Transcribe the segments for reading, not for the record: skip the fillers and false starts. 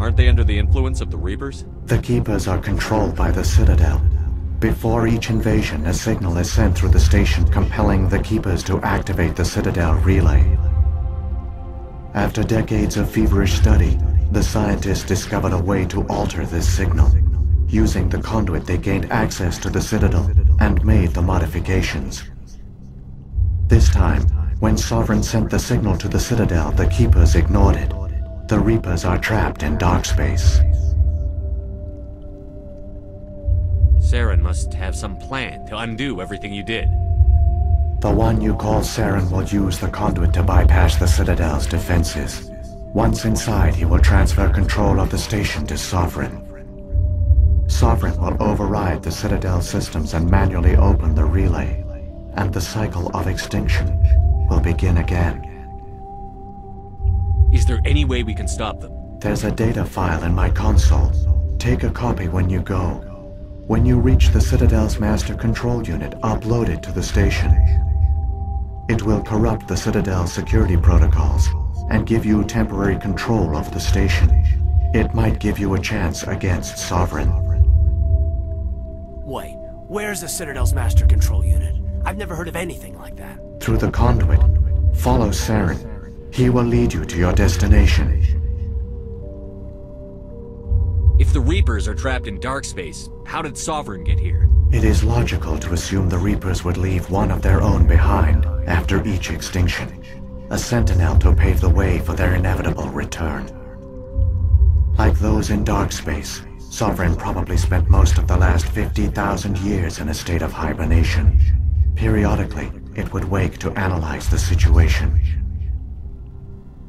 Aren't they under the influence of the Reapers? The Keepers are controlled by the Citadel. Before each invasion, a signal is sent through the station compelling the Keepers to activate the Citadel relay. After decades of feverish study, the scientists discovered a way to alter this signal. Using the conduit, they gained access to the Citadel and made the modifications. This time, when Sovereign sent the signal to the Citadel, the Keepers ignored it. The Reapers are trapped in dark space. Saren must have some plan to undo everything you did. The one you call Saren will use the conduit to bypass the Citadel's defenses. Once inside, he will transfer control of the station to Sovereign. Sovereign will override the Citadel systems and manually open the relay, and the cycle of extinction will begin again. Is there any way we can stop them? There's a data file in my console. Take a copy when you go. When you reach the Citadel's master control unit, upload it to the station. It will corrupt the Citadel's security protocols and give you temporary control of the station. It might give you a chance against Sovereign. Wait, where's the Citadel's master control unit? I've never heard of anything like that. Through the conduit, follow Saren. He will lead you to your destination. If the Reapers are trapped in dark space, how did Sovereign get here? It is logical to assume the Reapers would leave one of their own behind after each extinction. A sentinel to pave the way for their inevitable return. Like those in dark space, Sovereign probably spent most of the last 50,000 years in a state of hibernation. Periodically, it would wake to analyze the situation.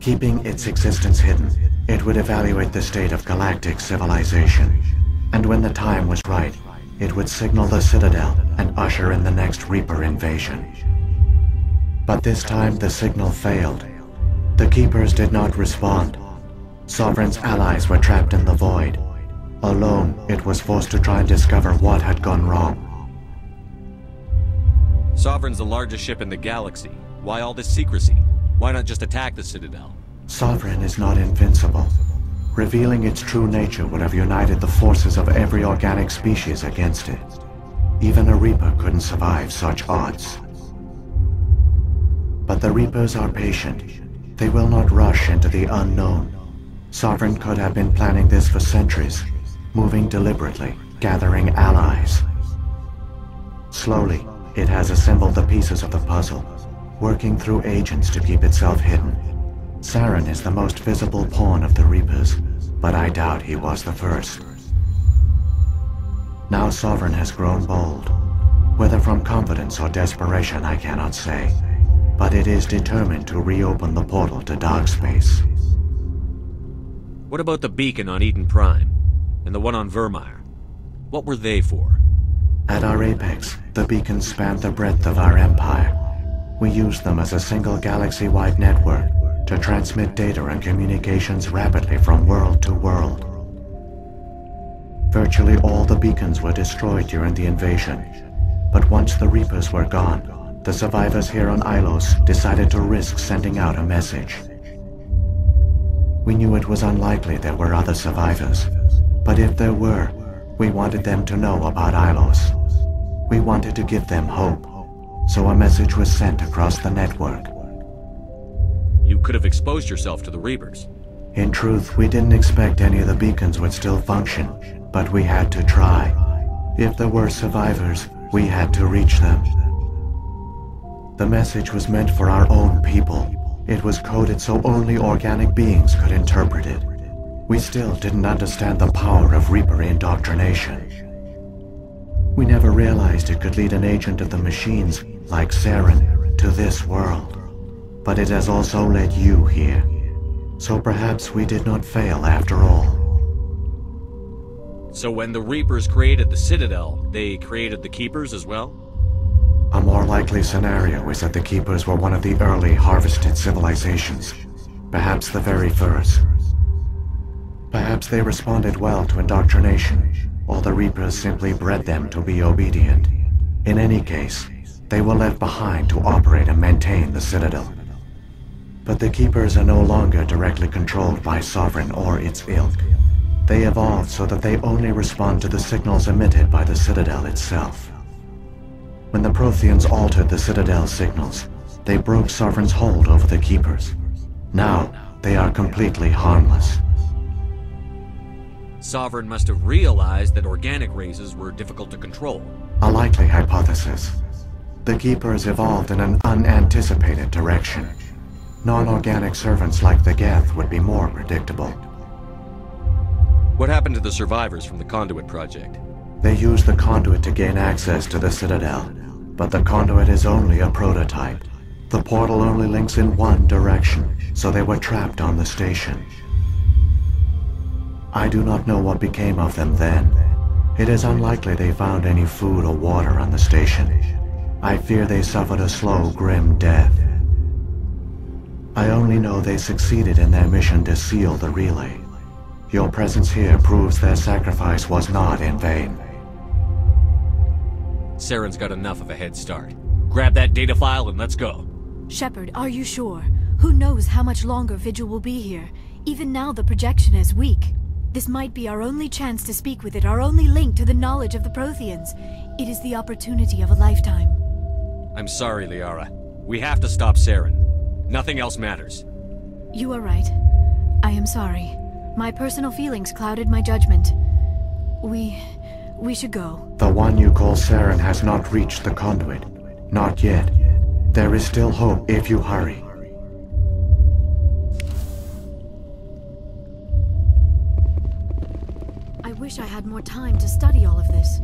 Keeping its existence hidden, it would evaluate the state of galactic civilization. And when the time was right, it would signal the Citadel and usher in the next Reaper invasion. But this time the signal failed. The Keepers did not respond. Sovereign's allies were trapped in the void. Alone, it was forced to try and discover what had gone wrong. Sovereign's the largest ship in the galaxy. Why all this secrecy? Why not just attack the Citadel? Sovereign is not invincible. Revealing its true nature would have united the forces of every organic species against it. Even a Reaper couldn't survive such odds. But the Reapers are patient. They will not rush into the unknown. Sovereign could have been planning this for centuries, moving deliberately, gathering allies. Slowly, it has assembled the pieces of the puzzle, working through agents to keep itself hidden. Saren is the most visible pawn of the Reapers, but I doubt he was the first. Now Sovereign has grown bold. Whether from confidence or desperation, I cannot say. But it is determined to reopen the portal to dark space. What about the beacon on Eden Prime? And the one on Vermeer? What were they for? At our apex, the beacons spanned the breadth of our empire. We used them as a single galaxy-wide network to transmit data and communications rapidly from world to world. Virtually all the beacons were destroyed during the invasion, but once the Reapers were gone, the survivors here on Ilos decided to risk sending out a message. We knew it was unlikely there were other survivors, but if there were, we wanted them to know about Ilos. We wanted to give them hope, so a message was sent across the network. You could have exposed yourself to the Reapers. In truth, we didn't expect any of the beacons would still function, but we had to try. If there were survivors, we had to reach them. The message was meant for our own people. It was coded so only organic beings could interpret it. We still didn't understand the power of Reaper indoctrination. We never realized it could lead an agent of the machines, like Saren, to this world. But it has also led you here. So perhaps we did not fail after all. So when the Reapers created the Citadel, they created the Keepers as well? A more likely scenario is that the Keepers were one of the early harvested civilizations. Perhaps the very first. Perhaps they responded well to indoctrination, or the Reapers simply bred them to be obedient. In any case, they were left behind to operate and maintain the Citadel. But the Keepers are no longer directly controlled by Sovereign or its ilk. They evolved so that they only respond to the signals emitted by the Citadel itself. When the Protheans altered the Citadel's signals, they broke Sovereign's hold over the Keepers. Now, they are completely harmless. Sovereign must have realized that organic races were difficult to control. A likely hypothesis. The Keepers evolved in an unanticipated direction. Non-organic servants like the Geth would be more predictable. What happened to the survivors from the Conduit project? They used the Conduit to gain access to the Citadel, but the Conduit is only a prototype. The portal only links in one direction, so they were trapped on the station. I do not know what became of them then. It is unlikely they found any food or water on the station. I fear they suffered a slow, grim death. I only know they succeeded in their mission to seal the relay. Your presence here proves their sacrifice was not in vain. Saren's got enough of a head start. Grab that data file and let's go. Shepard, are you sure? Who knows how much longer Vigil will be here? Even now the projection is weak. This might be our only chance to speak with it, our only link to the knowledge of the Protheans. It is the opportunity of a lifetime. I'm sorry, Liara. We have to stop Saren. Nothing else matters. You are right. I am sorry. My personal feelings clouded my judgment. We should go. The one you call Saren has not reached the Conduit. Not yet. There is still hope if you hurry. I wish I had more time to study all of this.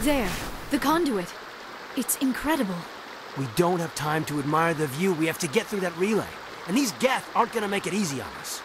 There, the conduit. It's incredible. We don't have time to admire the view. We have to get through that relay. And these Geth aren't gonna make it easy on us.